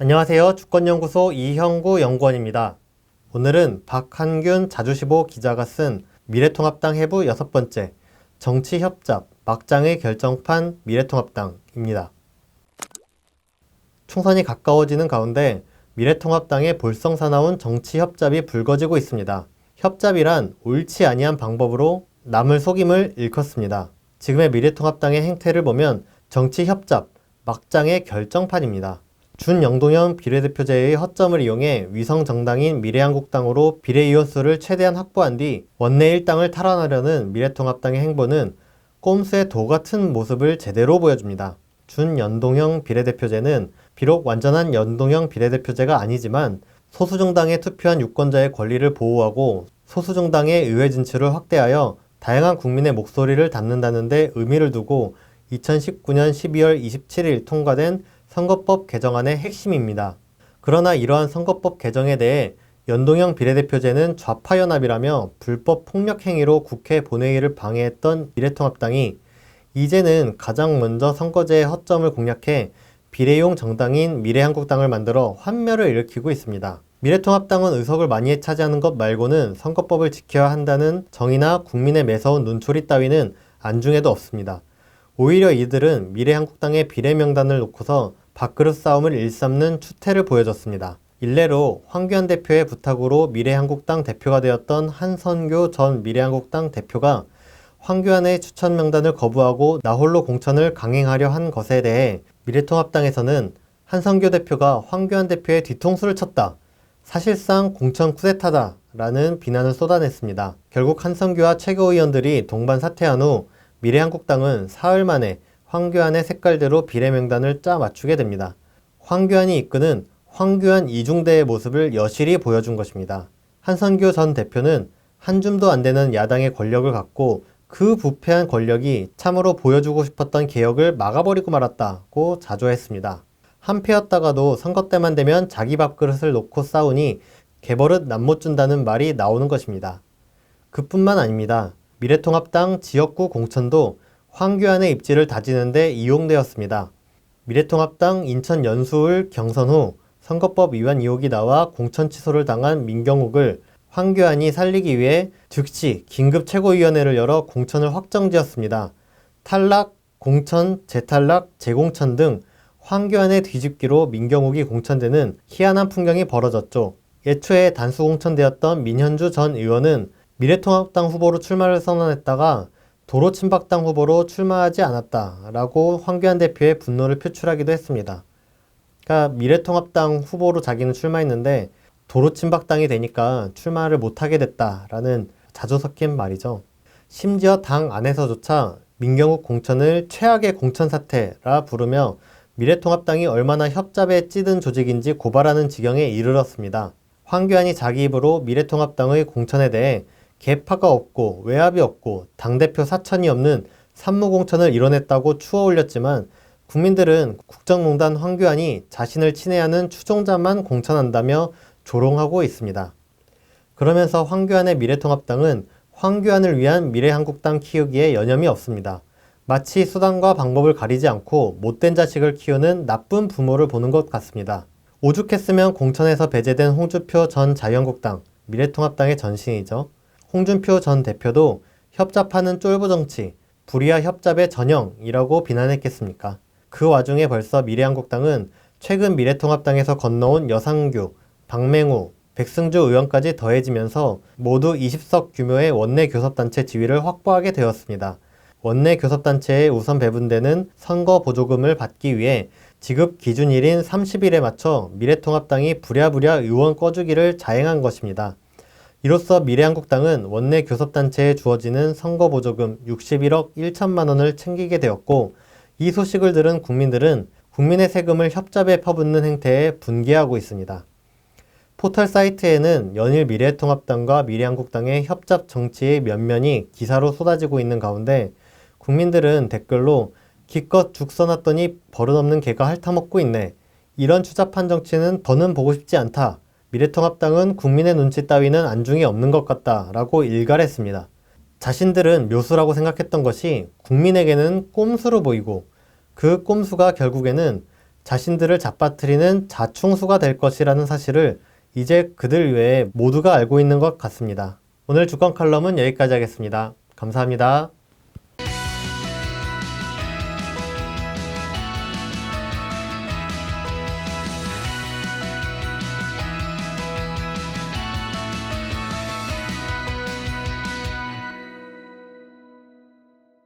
안녕하세요. 주권연구소 이형구 연구원입니다. 오늘은 박한균 자주시보 기자가 쓴 미래통합당 해부 6번째 정치협잡 막장의 결정판 미래통합당입니다. 총선이 가까워지는 가운데 미래통합당의 볼썽사나운 정치협잡이 불거지고 있습니다. 협잡이란 옳지 아니한 방법으로 남을 속임을 일컫습니다. 지금의 미래통합당의 행태를 보면 정치협잡 막장의 결정판입니다. 준영동형 비례대표제의 허점을 이용해 위성정당인 미래한국당으로 비례의원수를 최대한 확보한 뒤 원내 일당을 탈환하려는 미래통합당의 행보는 꼼수의 도 같은 모습을 제대로 보여줍니다. 준연동형 비례대표제는 비록 완전한 연동형 비례대표제가 아니지만 소수정당에 투표한 유권자의 권리를 보호하고 소수정당의 의회 진출을 확대하여 다양한 국민의 목소리를 담는다는 데 의미를 두고 2019년 12월 27일 통과된 선거법 개정안의 핵심입니다. 그러나 이러한 선거법 개정에 대해 연동형 비례대표제는 좌파연합이라며 불법 폭력행위로 국회 본회의를 방해했던 미래통합당이 이제는 가장 먼저 선거제의 허점을 공략해 비례용 정당인 미래한국당을 만들어 환멸을 일으키고 있습니다. 미래통합당은 의석을 많이 차지하는 것 말고는 선거법을 지켜야 한다는 정의나 국민의 매서운 눈초리 따위는 안중에도 없습니다. 오히려 이들은 미래한국당의 비례명단을 놓고서 밥그릇 싸움을 일삼는 추태를 보여줬습니다. 일례로 황교안 대표의 부탁으로 미래한국당 대표가 되었던 한선교 전 미래한국당 대표가 황교안의 추천 명단을 거부하고 나홀로 공천을 강행하려 한 것에 대해 미래통합당에서는 한선교 대표가 황교안 대표의 뒤통수를 쳤다. 사실상 공천 쿠데타다 라는 비난을 쏟아냈습니다. 결국 한선교와 최고 의원들이 동반 사퇴한 후 미래한국당은 사흘 만에 황교안의 색깔대로 비례명단을 짜 맞추게 됩니다. 황교안이 이끄는 황교안 이중대의 모습을 여실히 보여준 것입니다. 한선교 전 대표는 한 줌도 안 되는 야당의 권력을 갖고 그 부패한 권력이 참으로 보여주고 싶었던 개혁을 막아버리고 말았다고 자조했습니다. 한패였다가도 선거 때만 되면 자기 밥그릇을 놓고 싸우니 개버릇 남 못 준다는 말이 나오는 것입니다. 그뿐만 아닙니다. 미래통합당 지역구 공천도 황교안의 입지를 다지는 데 이용되었습니다. 미래통합당 인천 연수을 경선 후 선거법 위반 의혹이 나와 공천 취소를 당한 민경욱을 황교안이 살리기 위해 즉시 긴급 최고위원회를 열어 공천을 확정지었습니다. 탈락, 공천, 재탈락, 재공천 등 황교안의 뒤집기로 민경욱이 공천되는 희한한 풍경이 벌어졌죠. 예초에 단수 공천되었던 민현주 전 의원은 미래통합당 후보로 출마를 선언했다가 도로친박당 후보로 출마하지 않았다라고 황교안 대표의 분노를 표출하기도 했습니다. 그러니까 미래통합당 후보로 자기는 출마했는데 도로친박당이 되니까 출마를 못하게 됐다라는 자조 섞인 말이죠. 심지어 당 안에서조차 민경욱 공천을 최악의 공천 사태라 부르며 미래통합당이 얼마나 협잡에 찌든 조직인지 고발하는 지경에 이르렀습니다. 황교안이 자기 입으로 미래통합당의 공천에 대해 개파가 없고 외압이 없고 당대표 사천이 없는 산무공천을 이뤄냈다고 추어 올렸지만 국민들은 국정농단 황교안이 자신을 친애하는 추종자만 공천한다며 조롱하고 있습니다. 그러면서 황교안의 미래통합당은 황교안을 위한 미래한국당 키우기에 여념이 없습니다. 마치 수단과 방법을 가리지 않고 못된 자식을 키우는 나쁜 부모를 보는 것 같습니다. 오죽했으면 공천에서 배제된 홍준표 전 자유한국당, 미래통합당의 전신이죠. 홍준표 전 대표도 협잡하는 쫄보 정치, 불의와 협잡의 전형이라고 비난했겠습니까? 그 와중에 벌써 미래한국당은 최근 미래통합당에서 건너온 여상규, 박맹우, 백승주 의원까지 더해지면서 모두 20석 규모의 원내 교섭단체 지위를 확보하게 되었습니다. 원내 교섭단체에 우선 배분되는 선거 보조금을 받기 위해 지급 기준일인 30일에 맞춰 미래통합당이 부랴부랴 의원 꺼주기를 자행한 것입니다. 이로써 미래한국당은 원내 교섭단체에 주어지는 선거보조금 61억 1천만 원을 챙기게 되었고 이 소식을 들은 국민들은 국민의 세금을 협잡에 퍼붓는 행태에 분개하고 있습니다. 포털 사이트에는 연일 미래통합당과 미래한국당의 협잡 정치의 면면이 기사로 쏟아지고 있는 가운데 국민들은 댓글로 기껏 죽 써놨더니 버릇없는 개가 핥아먹고 있네. 이런 추잡한 정치는 더는 보고 싶지 않다. 미래통합당은 국민의 눈치 따위는 안중에 없는 것 같다 라고 일갈했습니다. 자신들은 묘수라고 생각했던 것이 국민에게는 꼼수로 보이고 그 꼼수가 결국에는 자신들을 잡아뜨리는 자충수가 될 것이라는 사실을 이제 그들 외에 모두가 알고 있는 것 같습니다. 오늘 주간 칼럼은 여기까지 하겠습니다. 감사합니다.